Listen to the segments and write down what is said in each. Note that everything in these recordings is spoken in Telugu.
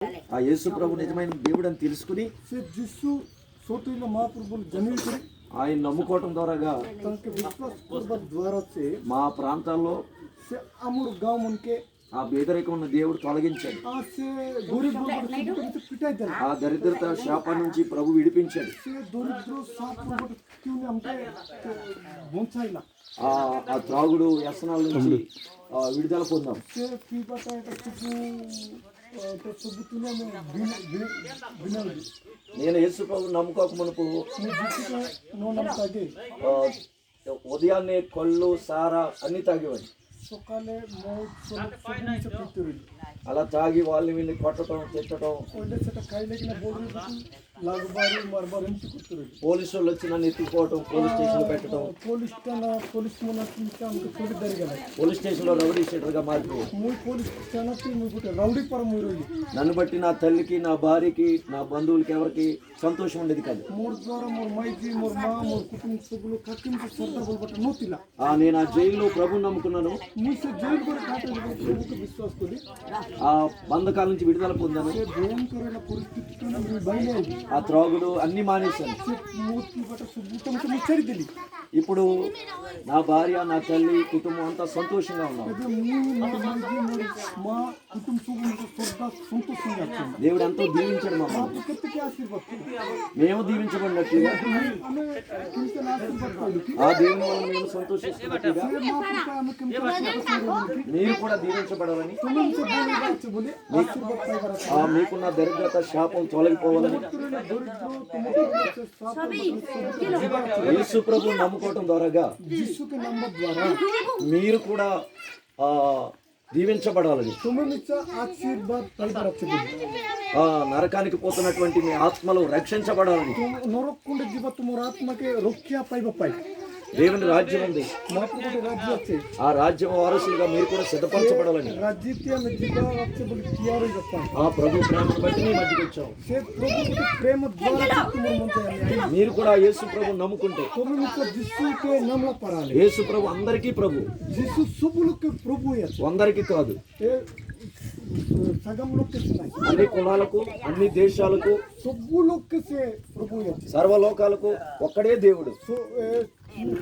ఆ యేసు ప్రభు నిజమైన దేవుడు అని తెలుసుకుని से जिसु सोतुला महाप्रभु जमीन करी ఆయన నమ్ముకోవటం ద్వారాగా तनके विश्वास पूर्वक द्वारा से మా ప్రాంతాల్లో अमूर गांव मन के ఆ పేదరికం ఉన్న దేవుడు తొలగించాడు. आज से गरीब लोग से पिटाई दे ఆ దరిద్రత శాపం నుంచి ప్రభు విడిపించాడు. से दरिद्र साथ लोग क्यों ने हमके बोंचाइला ఆ త్రాగుడు వ్యసనాల నుంచి విడుదల పొందాం. से पीपाटा तो सबुतुना में बिना నేను యేసు ప్రభు నమ్ముకోక మునుపు नो नमतागे ఉదయాన్నే కళ్ళు సారా అన్ని తాగేవాడిని. सकाले मौत सबनी से पितुरी అలా తాగి వాళ్ళని వీళ్ళని కొట్టడం తిట్టడం ओले से खाई लेकिन बोल लागबारी मरबार हम कुतुरी పోలీసు వాళ్ళు వచ్చి నన్ను ఎత్తుకుపోవడం పోలీస్ స్టేషన్లో పెట్టడం पुलिस थाना पुलिस मुनासिंचा हमको थोड़ी डर गया పోలీస్ స్టేషన్లో రౌడీ షీటర్గా మారిపోయాడు. मुई पुलिस थाना थी मुई गुटे राउडी पर मुई रोई నన్ను బట్టి నా తల్లికి నా భార్యకి నా బంధువులకి ఎవరికి సంతోషం ఉండేది కాదు. मोर द्वारा मोर माई जी मोर माँ मोर कुटुंब सब लोग काकिन से श्रद्धा बोल बट नोतिला నేను ఆ జైల్లో ప్రభు నమ్ముకున్నాను. मुई से जेल पर काटे प्रभु के विश्वास करी ఆ బంధకాల నుంచి విడుదల పొందాను. से भयन करेला परिस्थिति तो मुई बाइले ఆ త్రాగుడు అన్ని మానేశాను. से मूर्ति बट सुबुतम से मुई छड़ी दिली ఇప్పుడు నా భార్య నా తల్లి కుటుంబం అంతా సంతోషంగా ఉన్నాం. एबे मुई मोर माई जी मोर माँ कुटुंब सब लोग श्रद्धा संतोष से जाते దేవుడు ఎంతో దీవించాడు మమ్మల్ని. आप कितने के आशीर्वाद మేము దీవించబడినట్లుగా हमें किनसे आशीर्वाद पाइलु की ఆ దేవుని వల్ల మేము సంతోషిస్తున్నట్లుగా से माँ पिता हमें किनसे आशीर्वाद మీరు కూడా దీవించబడాలని तुम से बोले बात से बोले आशीर्वाद पाइबा మీకున్న దరిద్రత శాపం తొలగిపోవాలని యేసు ప్రభు నమ్ముకోవటం ద్వారాగా यीशु के नाम द्वारा మీరు కూడా దీవించబడాలని तुम्हें आशीर्वाद पाइबा నరకానికి పోతున్నటువంటి మీ ఆత్మలు రక్షించబడాలని तुम नरक कुंड जीव तुम आत्मा के रक्षा पाइबा पाइ దేవుని రాజ్యం ఉంది. महाप्रभु राज्य अच्छे ఆ రాజ్యం వారసులుగా మీరు కూడా సిద్ధపరచబడాలని राज्य में जीवा अच्छे बोले तैयार हो जाता ఆ ప్రభు ప్రేమను బట్టి మీ మధ్యకి వచ్చాం. से प्रभु के प्रेम द्वारा तुम मन से మీరు కూడా యేసు ప్రభు నమ్ముకుంటే तुम यीशु के नाम ला पराले యేసు ప్రభు అందరికీ ప్రభు, यीशु सब लोग के प्रभु है అందరికీ కాదు. ए सगम लोग के सुनाई అన్ని కులాలకు అన్ని దేశాలకు सब लोग के से प्रभु है సర్వలోకాలకు ఒక్కడే దేవుడు. सो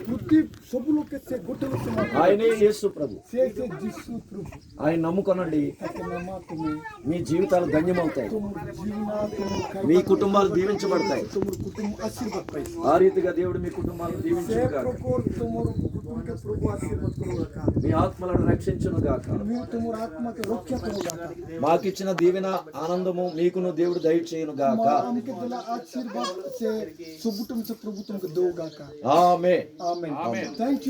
पृथ्वी सब लोग के से गोटे लोग से ఆయనే యేసు ప్రభు. से यीशु प्रभु ఆయన నమ్ముకొనండి, ताकि नाम तुम्हें మీ జీవితాలు ధన్యమవుతాయి, तुम जीवना तुम మీ కుటుంబాలు దీవించబడతాయి. तुम कुटुंब आशीर्वाद पाइ ఆ రీతిగా దేవుడు మీ కుటుంబాలను से దీవించునుగాక, प्रकोर तुमर कुटुंब के प्रभु आशीर्वाद करोगा మీ ఆత్మలను రక్షించునుగాక. मैं तुमर आत्मा के रक्षा करोगा మాకిచ్చిన దీవెన ఆనందము మీకును దేవుడు దయచేయునుగాక. हमके दिला आशीर्वाद से सुबुटम से प्रभु तुमको दोगा का ఆమేన్. आमीन थैंक यू